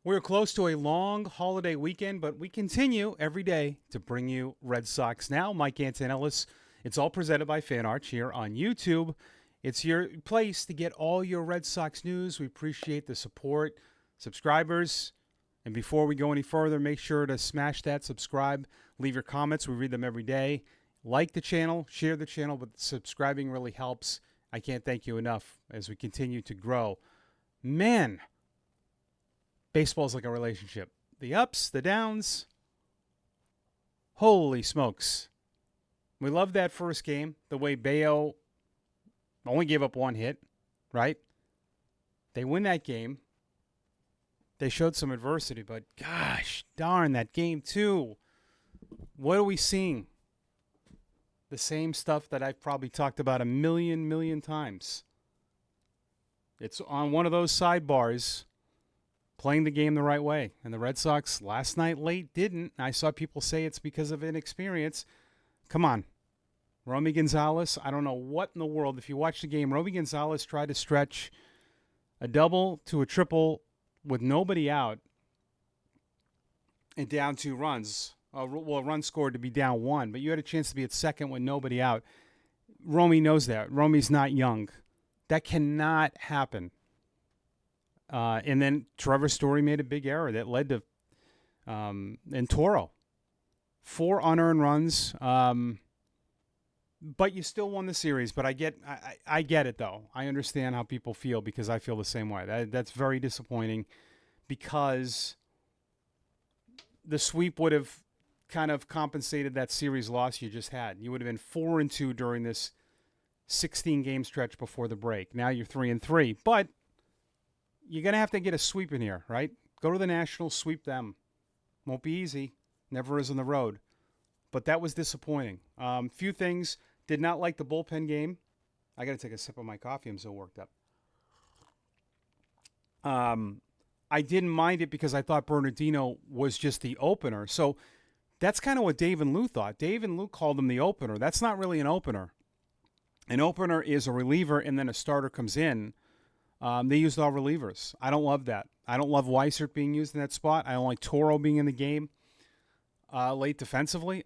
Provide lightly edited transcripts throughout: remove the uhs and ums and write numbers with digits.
We're close to a long holiday weekend, but we continue every day to bring you Red Sox Now. Mike Antonellis. It's all presented by Fan Arch here on YouTube. It's your place to get all your Red Sox news. We appreciate the support, subscribers. And before we go any further, make sure to smash that subscribe. Leave your comments. We read them every day. Like the channel, share the channel, but subscribing really helps. I can't thank you enough as we continue to grow. Man, baseball's like a relationship. The ups, the downs. Holy smokes. We loved that first game, the way Bayo only gave up one hit, right? They win that game. They showed some adversity, but gosh darn, that game too. What are we seeing? The same stuff that I've probably talked about a million times. It's on one of those sidebars, playing the game the right way. And the Red Sox last night late didn't. I saw people say it's because of inexperience. Come on. Romy Gonzalez, I don't know what in the world. If you watch the game, Romy Gonzalez tried to stretch a double to a triple with nobody out and down 2 runs. A run scored to be down 1, but you had a chance to be at second with nobody out. Romy knows that. Romy's not young. That cannot happen. And then Trevor Story made a big error that led to and Toro. 4 unearned runs. But you still won the series. But I get it, though. I understand how people feel because I feel the same way. That's very disappointing because the sweep would have kind of compensated that series loss you just had. You would have been 4-2 during this 16-game stretch before the break. Now you're 3-3. But you're going to have to get a sweep in here, right? Go to the Nationals, sweep them. Won't be easy. Never is on the road. But that was disappointing. Few things. Did not like the bullpen game. I got to take a sip of my coffee. I'm so worked up. I didn't mind it because I thought Bernardino was just the opener. So that's kind of what Dave and Lou thought. Dave and Lou called him the opener. That's not really an opener. An opener is a reliever and then a starter comes in. They used all relievers. I don't love that. I don't love Weissert being used in that spot. I don't like Toro being in the game late defensively.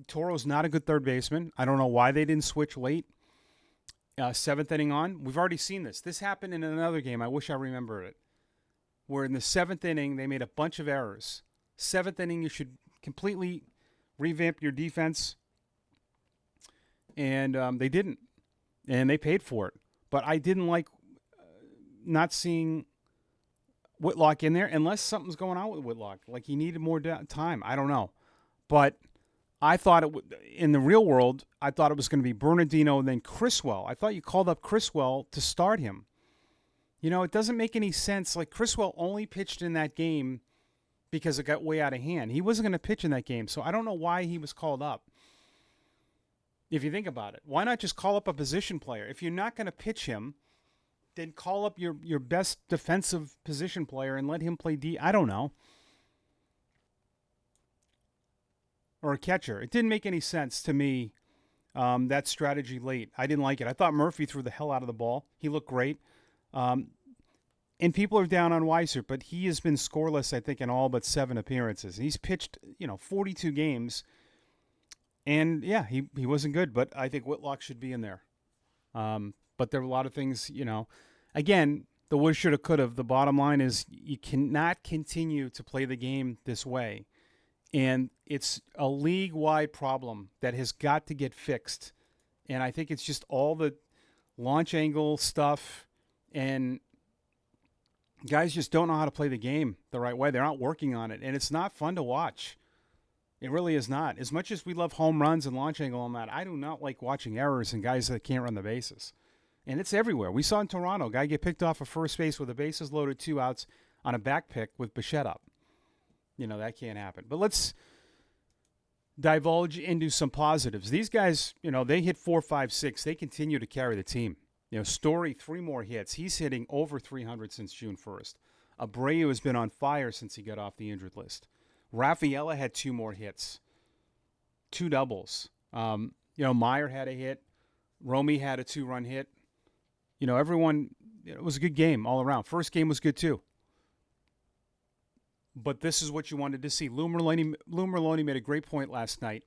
Toro's not a good third baseman. I don't know why they didn't switch late. 7th inning on. We've already seen this. This happened in another game. I wish I remembered it. Where in the 7th inning, they made a bunch of errors. 7th inning, you should completely revamp your defense. And they didn't. And they paid for it. But I didn't like not seeing Whitlock in there unless something's going on with Whitlock. Like he needed more time. I don't know. But I thought in the real world, I thought it was going to be Bernardino and then Criswell. I thought you called up Criswell to start him. You know, it doesn't make any sense. Like Criswell only pitched in that game because it got way out of hand. He wasn't going to pitch in that game. So I don't know why he was called up. If you think about it, why not just call up a position player? If you're not going to pitch him, then call up your best defensive position player and let him play D. I don't know. Or a catcher. It didn't make any sense to me, that strategy late. I didn't like it. I thought Murphy threw the hell out of the ball. He looked great. And people are down on Weissert, but he has been scoreless, I think, in all but 7 appearances. He's pitched, 42 games. And, yeah, he wasn't good, but I think Whitlock should be in there. But there are a lot of things, Again, the would, shoulda, coulda. The bottom line is you cannot continue to play the game this way. And it's a league-wide problem that has got to get fixed. And I think it's just all the launch angle stuff. And guys just don't know how to play the game the right way. They're not working on it. And it's not fun to watch. It really is not. As much as we love home runs and launch angle and that, I do not like watching errors and guys that can't run the bases. And it's everywhere. We saw in Toronto, a guy get picked off of first base with the bases loaded, 2 outs on a back pick with Bichette up. That can't happen. But let's divulge into some positives. These guys, they hit 4, 5, 6. They continue to carry the team. Story, 3 more hits. He's hitting over 300 since June 1st. Abreu has been on fire since he got off the injured list. Rafaela had 2 more hits. 2 doubles. Meyer had a hit. Romy had a 2-run hit. Everyone, it was a good game all around. First game was good too. but this is what you wanted to see. Lou Merloni made a great point last night.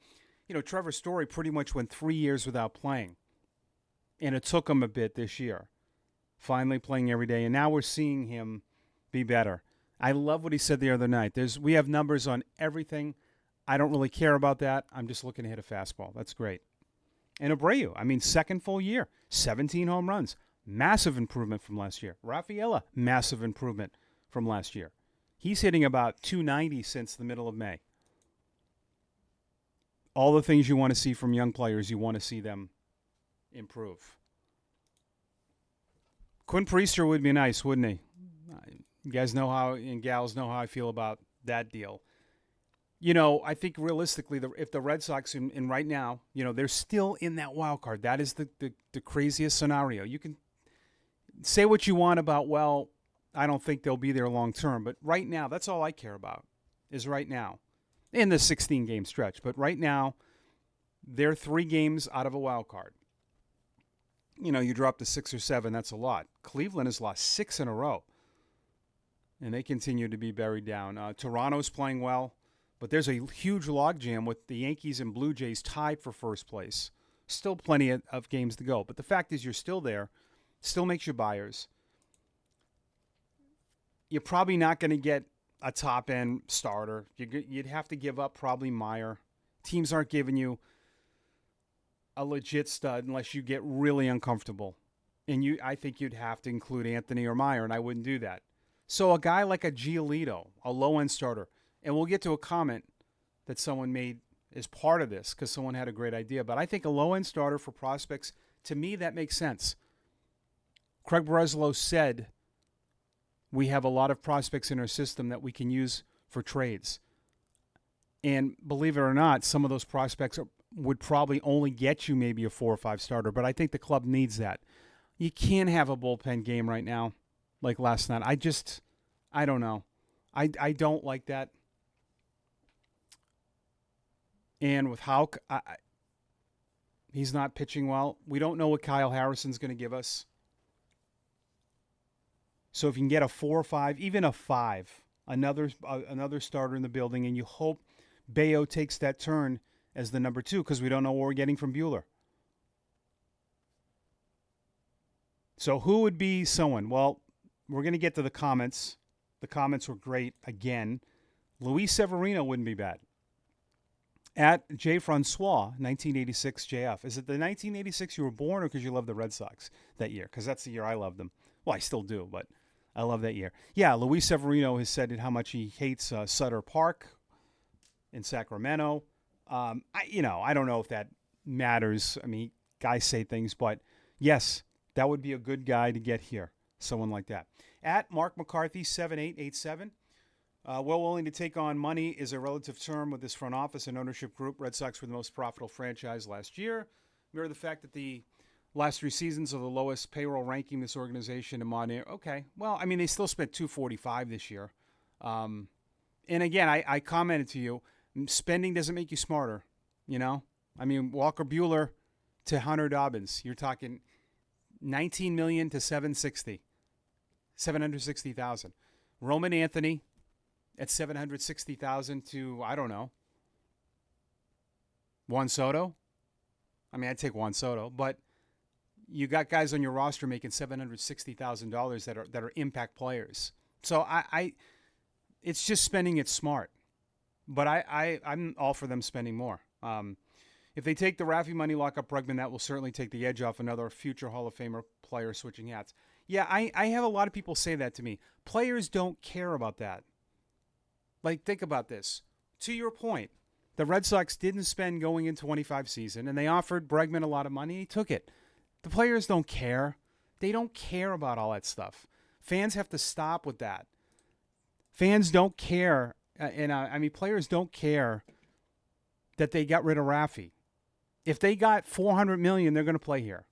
Trevor Story pretty much went 3 years without playing, and it took him a bit this year. Finally playing every day, and now we're seeing him be better. I love what he said the other night. We have numbers on everything. I don't really care about that. I'm just looking to hit a fastball. That's great. And Abreu, second full year, 17 home runs. Massive improvement from last year. Rafaela, massive improvement from last year. He's hitting about 290 since the middle of May. All the things you want to see from young players, you want to see them improve. Quinn Priester would be nice, wouldn't he? You guys know how, and gals know how I feel about that deal. I think realistically, if the Red Sox, and right now, they're still in that wild card. That is the craziest scenario. You can say what you want about, well, I don't think they'll be there long term. But right now, that's all I care about, is right now. In the 16-game stretch. But right now, they're 3 games out of a wild card. You drop to 6 or 7, that's a lot. Cleveland has lost 6 in a row. And they continue to be buried down. Toronto's playing well. But there's a huge logjam with the Yankees and Blue Jays tied for first place. Still plenty of games to go. But the fact is you're still there. Still makes you buyers. You're probably not going to get a top-end starter. You'd have to give up probably Meyer. Teams aren't giving you a legit stud unless you get really uncomfortable. And I think you'd have to include Anthony or Meyer, and I wouldn't do that. So a guy like a Giolito, a low-end starter, and we'll get to a comment that someone made as part of this because someone had a great idea. But I think a low-end starter for prospects, to me, that makes sense. Craig Breslow said we have a lot of prospects in our system that we can use for trades. And believe it or not, some of those prospects would probably only get you maybe a 4 or 5 starter. But I think the club needs that. You can't have a bullpen game right now like last night. I don't know. I don't like that. And with how he's not pitching well, we don't know what Kyle Harrison's going to give us. So if you can get a 4 or 5, even a 5, another starter in the building, and you hope Bayo takes that turn as the number 2 because we don't know what we're getting from Buehler. So who would be someone? Well, we're going to get to the comments. The comments were great again. Luis Severino wouldn't be bad. At J. Francois, 1986 JF. Is it the 1986 you were born or because you love the Red Sox that year? Because that's the year I loved them. Well, I still do, but I love that year. Yeah, Luis Severino has said how much he hates Sutter Park in Sacramento. I don't know if that matters. Guys say things, but yes, that would be a good guy to get here. Someone like that. At Mark McCarthy, 7887. Well willing to take on money is a relative term with this front office and ownership group. Red Sox were the most profitable franchise last year. Mirror the fact that the last 3 seasons are the lowest payroll ranking this organization in modern era. Okay, well, they still spent $245 this year. And again, I commented to you, spending doesn't make you smarter, Walker Buehler to Hunter Dobbins, you're talking $19 million to $760,000. Roman Anthony at $760,000 to, I don't know, Juan Soto. I'd take Juan Soto, but you got guys on your roster making $760,000 that are impact players. So it's just spending it smart. But I'm all for them spending more. If they take the Rafi money, lock up Bregman, that will certainly take the edge off another future Hall of Famer player switching hats. Yeah, I have a lot of people say that to me. Players don't care about that. Think about this. To your point, the Red Sox didn't spend going into 25 season, and they offered Bregman a lot of money, and he took it. The players don't care. They don't care about all that stuff. Fans have to stop with that. Fans don't care, players don't care that they got rid of Rafi. If they got $400 million, they're going to play here.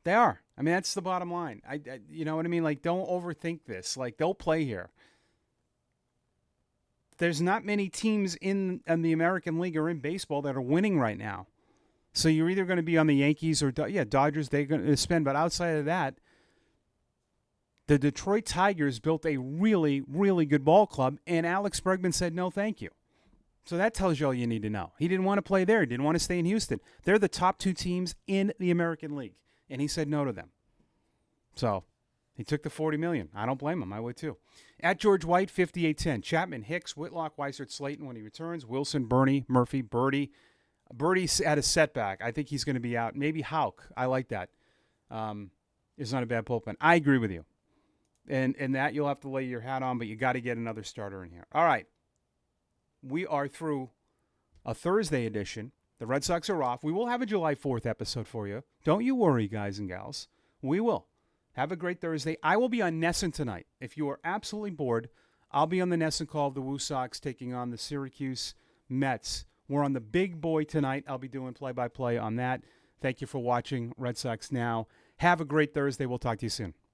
They are. That's the bottom line. You know what I mean? Don't overthink this. They'll play here. There's not many teams in the American League or in baseball that are winning right now. So you're either going to be on the Yankees or Dodgers. They're going to spend. But outside of that, The Detroit Tigers built a really, really good ball club, and Alex Bregman said no thank you. So that tells you all you need to know. He didn't want to play there. He didn't want to stay in Houston. They're the top 2 teams in the American League, and he said no to them. So he took the $40 million. I don't blame him. I would too. At George White, 5810. Chapman, Hicks, Whitlock, Weissert, Slayton when he returns. Wilson, Bernie, Murphy, Birdie. Birdie's at a setback. I think he's going to be out. Maybe Houck. I like that. It's not a bad bullpen. I agree with you. And that you'll have to lay your hat on, but you got to get another starter in here. All right. We are through a Thursday edition. The Red Sox are off. We will have a July 4th episode for you. Don't you worry, guys and gals. We will. Have a great Thursday. I will be on Nesson tonight. If you are absolutely bored, I'll be on the Nesson call of the Woo Sox taking on the Syracuse Mets. We're on the big boy tonight. I'll be doing play-by-play on that. Thank you for watching Red Sox Now. Have a great Thursday. We'll talk to you soon.